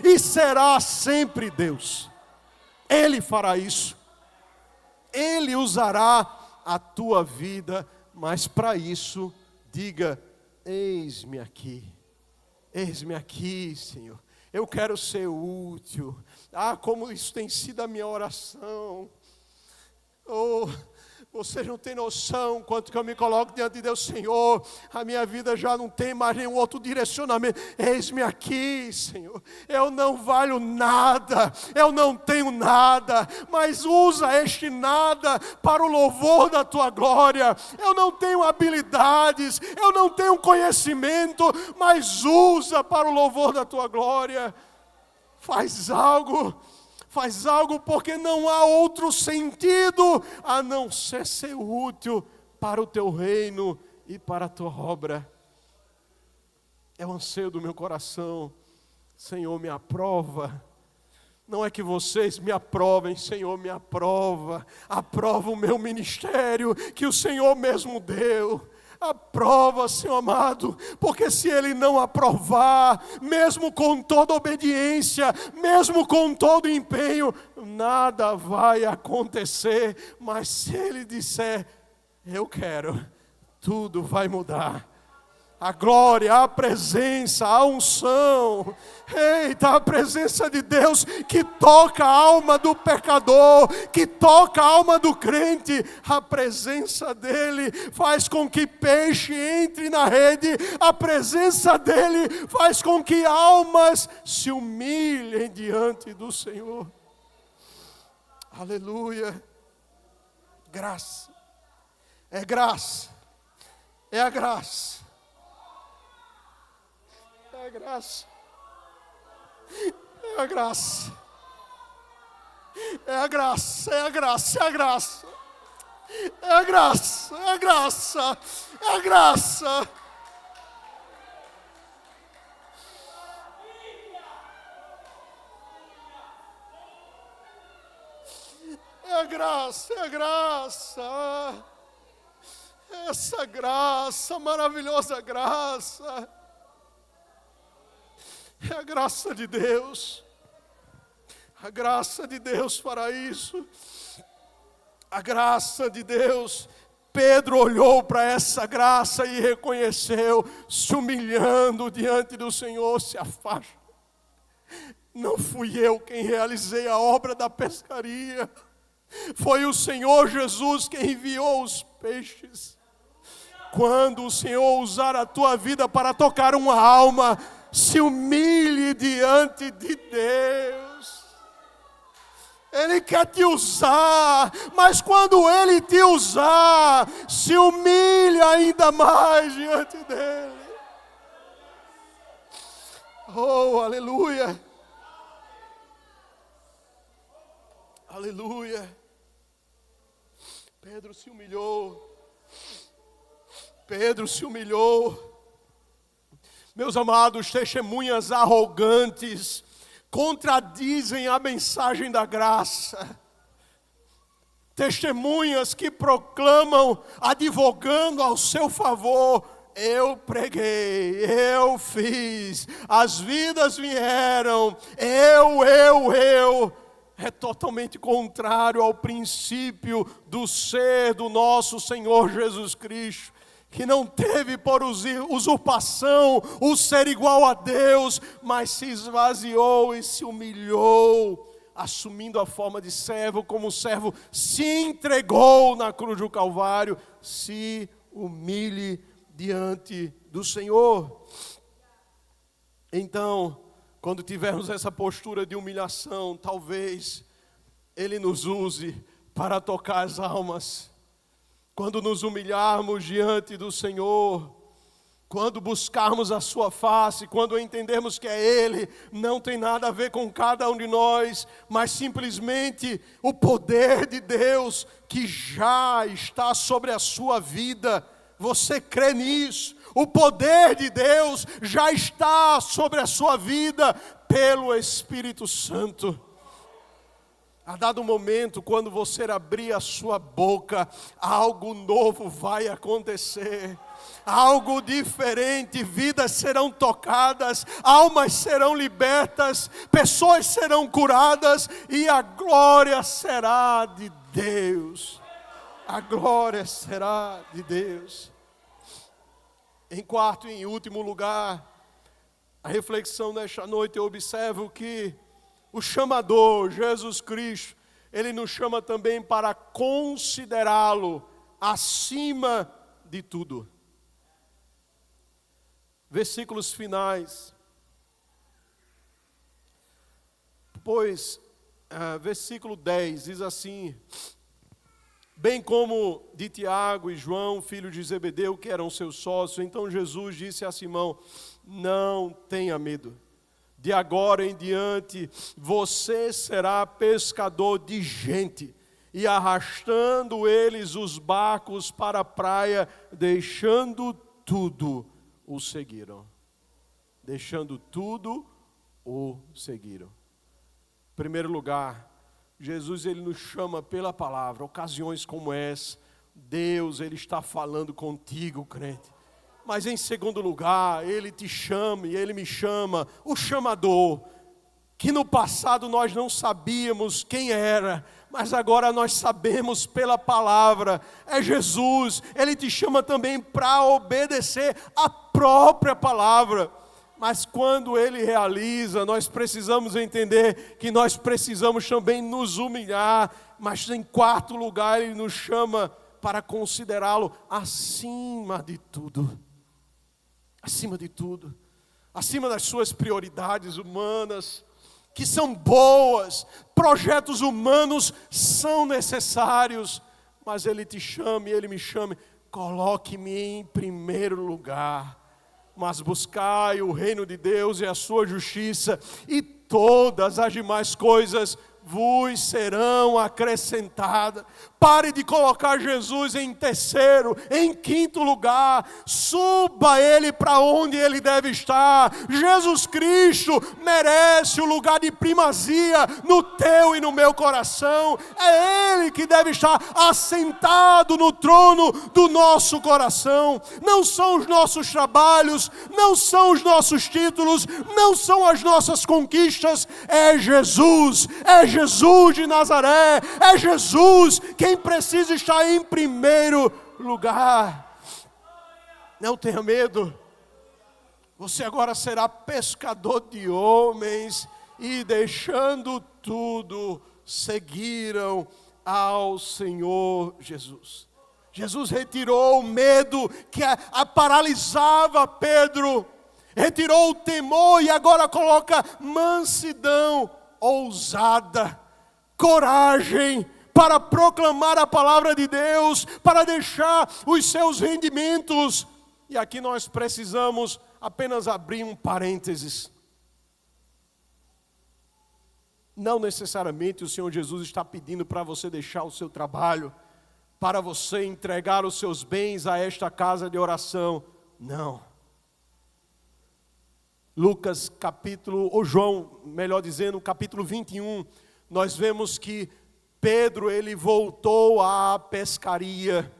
e será sempre Deus. Ele fará isso. Ele usará a tua vida, mas para isso, diga: eis-me aqui, Senhor. Eu quero ser útil. Como isso tem sido a minha oração. Você não tem noção quanto que eu me coloco diante de Deus. Senhor, a minha vida já não tem mais nenhum outro direcionamento. Eis-me aqui, Senhor. Eu não valho nada, eu não tenho nada, mas usa este nada para o louvor da tua glória. Eu não tenho habilidades, eu não tenho conhecimento, mas usa para o louvor da tua glória. Faz algo, porque não há outro sentido a não ser útil para o teu reino e para a tua obra. É o anseio do meu coração. Senhor, me aprova. Não é que vocês me aprovem, Senhor, me aprova. Aprova o meu ministério que o Senhor mesmo deu. Aprova, Senhor amado, porque se Ele não aprovar, mesmo com toda obediência, mesmo com todo empenho, nada vai acontecer. Mas se Ele disser: eu quero, tudo vai mudar. A glória, a presença, a unção. Eita, a presença de Deus que toca a alma do pecador, que toca a alma do crente. A presença dEle faz com que peixe entre na rede. A presença dEle faz com que almas se humilhem diante do Senhor. Aleluia. Graça. É graça. É a graça. É a graça. É a graça. É a graça. É a graça. É a graça. É a graça, é a graça, é a graça. É a graça, é a graça. Essa graça, maravilhosa graça. É a graça de Deus. A graça de Deus para isso. A graça de Deus. Pedro olhou para essa graça e reconheceu, se humilhando diante do Senhor, se afasta. Não fui eu quem realizei a obra da pescaria. Foi o Senhor Jesus quem enviou os peixes. Quando o Senhor usar a tua vida para tocar uma alma, se humilhe diante de Deus. Ele quer te usar, mas quando Ele te usar, se humilhe ainda mais diante dEle. Oh, aleluia. Aleluia. Pedro se humilhou. Pedro se humilhou. Meus amados, testemunhas arrogantes contradizem a mensagem da graça. Testemunhas que proclamam, advogando ao seu favor: eu preguei, eu fiz, as vidas vieram, eu. É totalmente contrário ao princípio do ser do nosso Senhor Jesus Cristo, que não teve por usurpação o ser igual a Deus, mas se esvaziou e se humilhou, assumindo a forma de servo, como servo se entregou na cruz do Calvário. Se humilhe diante do Senhor. Então, quando tivermos essa postura de humilhação, talvez Ele nos use para tocar as almas. Quando nos humilharmos diante do Senhor, quando buscarmos a sua face, quando entendermos que é Ele, não tem nada a ver com cada um de nós, mas simplesmente o poder de Deus que já está sobre a sua vida. Você crê nisso? O poder de Deus já está sobre a sua vida pelo Espírito Santo. A dado momento, quando você abrir a sua boca, algo novo vai acontecer. Algo diferente, vidas serão tocadas, almas serão libertas, pessoas serão curadas e a glória será de Deus. A glória será de Deus. Em quarto e em último lugar, a reflexão desta noite, eu observo que o chamador, Jesus Cristo, Ele nos chama também para considerá-lo acima de tudo. Versículos finais. Pois, versículo 10 diz assim: bem como de Tiago e João, filho de Zebedeu, que eram seus sócios. Então Jesus disse a Simão: não tenha medo. De agora em diante, você será pescador de gente. E arrastando eles os barcos para a praia, deixando tudo, o seguiram. Deixando tudo, o seguiram. Em primeiro lugar, Jesus, Ele nos chama pela palavra. Ocasiões como essa, Deus, Ele está falando contigo, crente. Mas em segundo lugar, Ele te chama e Ele me chama, o chamador, que no passado nós não sabíamos quem era, mas agora nós sabemos pela palavra, é Jesus. Ele te chama também para obedecer a própria palavra. Mas quando Ele realiza, nós precisamos entender que nós precisamos também nos humilhar. Mas em quarto lugar, Ele nos chama para considerá-lo acima de tudo. Acima de tudo. Acima das suas prioridades humanas, que são boas. Projetos humanos são necessários. Mas Ele te chama e Ele me chama. Coloque-me em primeiro lugar. Mas buscai o reino de Deus e a sua justiça, e todas as demais coisas vos serão acrescentadas. Pare de colocar Jesus em terceiro, em quinto lugar. Suba Ele para onde Ele deve estar. Jesus Cristo merece o lugar de primazia no teu e no meu coração. É Ele que deve estar assentado no trono do nosso coração. Não são os nossos trabalhos, não são os nossos títulos, não são as nossas conquistas. É Jesus de Nazaré, é Jesus quem precisa estar em primeiro lugar. Não tenha medo, você agora será pescador de homens. E deixando tudo, seguiram ao Senhor Jesus. Jesus retirou o medo que a paralisava Pedro, retirou o temor e agora coloca mansidão, ousada, coragem para proclamar a palavra de Deus, para deixar os seus rendimentos. E aqui nós precisamos apenas abrir um parênteses. Não necessariamente o Senhor Jesus está pedindo para você deixar o seu trabalho, para você entregar os seus bens a esta casa de oração. Não. Lucas capítulo, ou João, melhor dizendo, capítulo 21, nós vemos que Pedro, ele voltou à pescaria.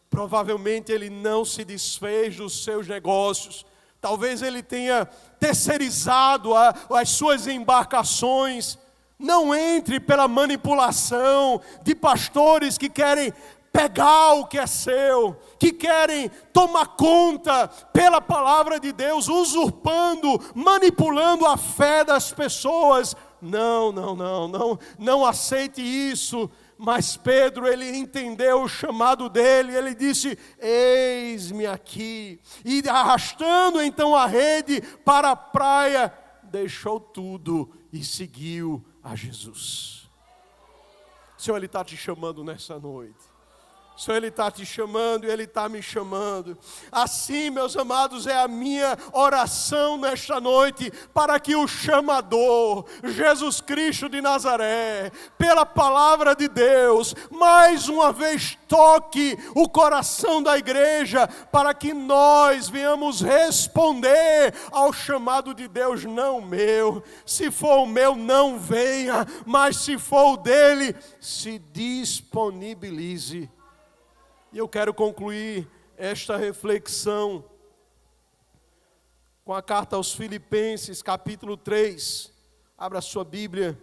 Provavelmente ele não se desfez dos seus negócios. Talvez ele tenha terceirizado as suas embarcações. Não entre pela manipulação de pastores que querem pegar o que é seu, que querem tomar conta pela palavra de Deus, usurpando, manipulando a fé das pessoas. Não aceite isso. Mas Pedro, ele entendeu o chamado dele, ele disse: eis-me aqui. E arrastando então a rede para a praia, deixou tudo e seguiu a Jesus. O Senhor, Ele está te chamando nessa noite. O Senhor, Ele está te chamando e Ele está me chamando. Assim, meus amados, é a minha oração nesta noite, para que o chamador, Jesus Cristo de Nazaré, pela palavra de Deus, mais uma vez toque o coração da igreja, para que nós venhamos responder ao chamado de Deus, não meu. Se for o meu, não venha, mas se for o dele, se disponibilize. E eu quero concluir esta reflexão com a carta aos Filipenses, capítulo 3. Abra a sua Bíblia.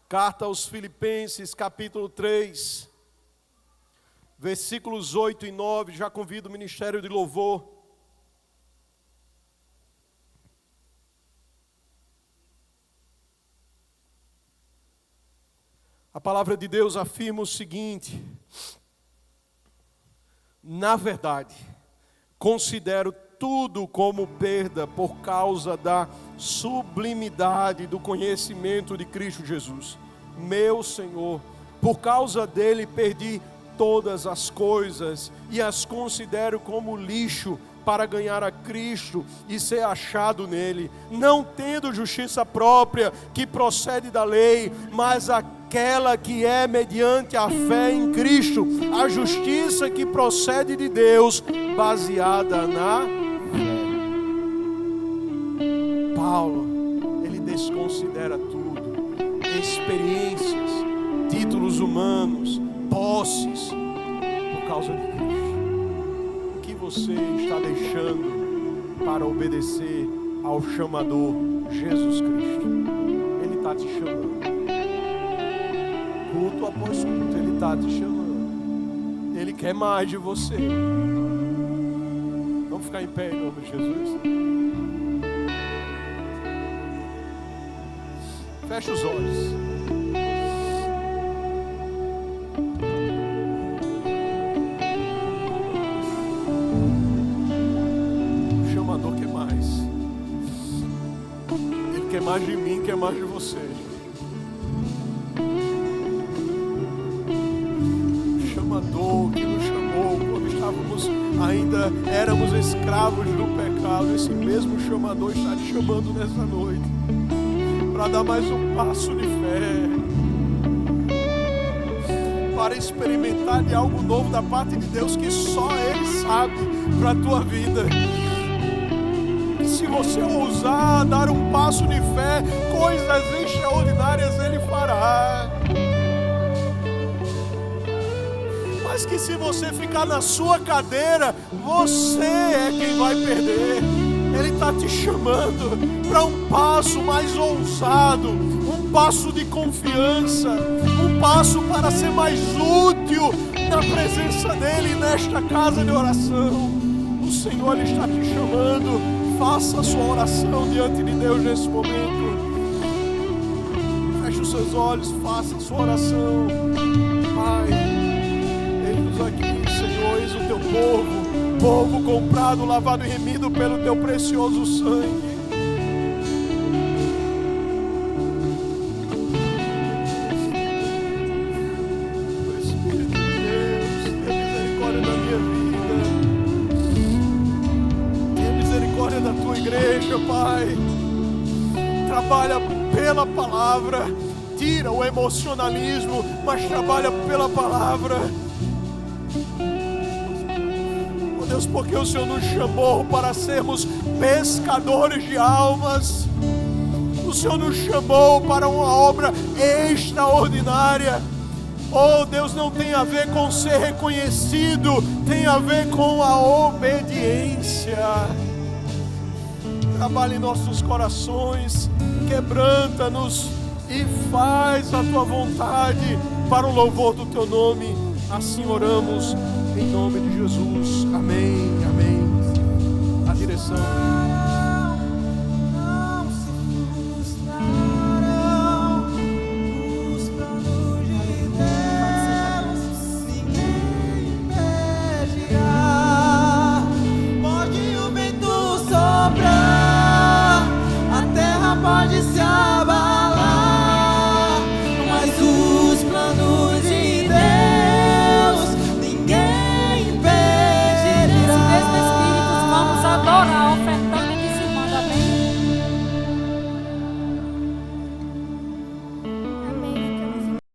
Carta aos Filipenses, capítulo 3, versículos 8 e 9. Já convido o ministério de louvor. A palavra de Deus afirma o seguinte: na verdade, considero tudo como perda por causa da sublimidade do conhecimento de Cristo Jesus, meu Senhor. Por causa dele perdi todas as coisas e as considero como lixo para ganhar a Cristo e ser achado nele, não tendo justiça própria que procede da lei, mas aquela que é mediante a fé em Cristo, a justiça que procede de Deus, baseada na fé. Paulo, ele desconsidera tudo, experiências, títulos humanos, posses, por causa de Cristo. Você está deixando para obedecer ao chamador Jesus Cristo? Ele está te chamando. Culto após culto, Ele está te chamando. Ele quer mais de você. Vamos ficar em pé em nome de Jesus. Feche os olhos. Quer mais de mim, quer mais de você. O chamador que nos chamou quando ainda éramos escravos do pecado, esse mesmo chamador está te chamando nessa noite. para dar mais um passo de fé, para experimentar de algo novo da parte de Deus que só Ele sabe para a tua vida. E se você ousar dar um passo de fé, coisas extraordinárias Ele fará. Mas que se você ficar na sua cadeira, você é quem vai perder. Ele está te chamando para um passo mais ousado, um passo de confiança, um passo para ser mais útil na presença dEle nesta casa de oração. O Senhor Ele está te chamando. Faça a sua oração diante de Deus nesse momento. Feche os seus olhos, faça a sua oração. Pai, eis-nos aqui, Senhor, eis o teu povo comprado, lavado e remido pelo teu precioso sangue. Espírito de Deus, tenha misericórdia da minha vida, tenha misericórdia da tua igreja, Pai. Trabalha pela palavra, tira o emocionalismo, mas trabalha pela palavra. Deus, porque o Senhor nos chamou para sermos pescadores de almas. O Senhor nos chamou para uma obra extraordinária. Oh Deus, não tem a ver com ser reconhecido, tem a ver com a obediência. Trabalha em nossos corações, quebranta-nos e faz a tua vontade para o louvor do teu nome. Assim oramos em nome de Jesus. Amém, amém. A direção.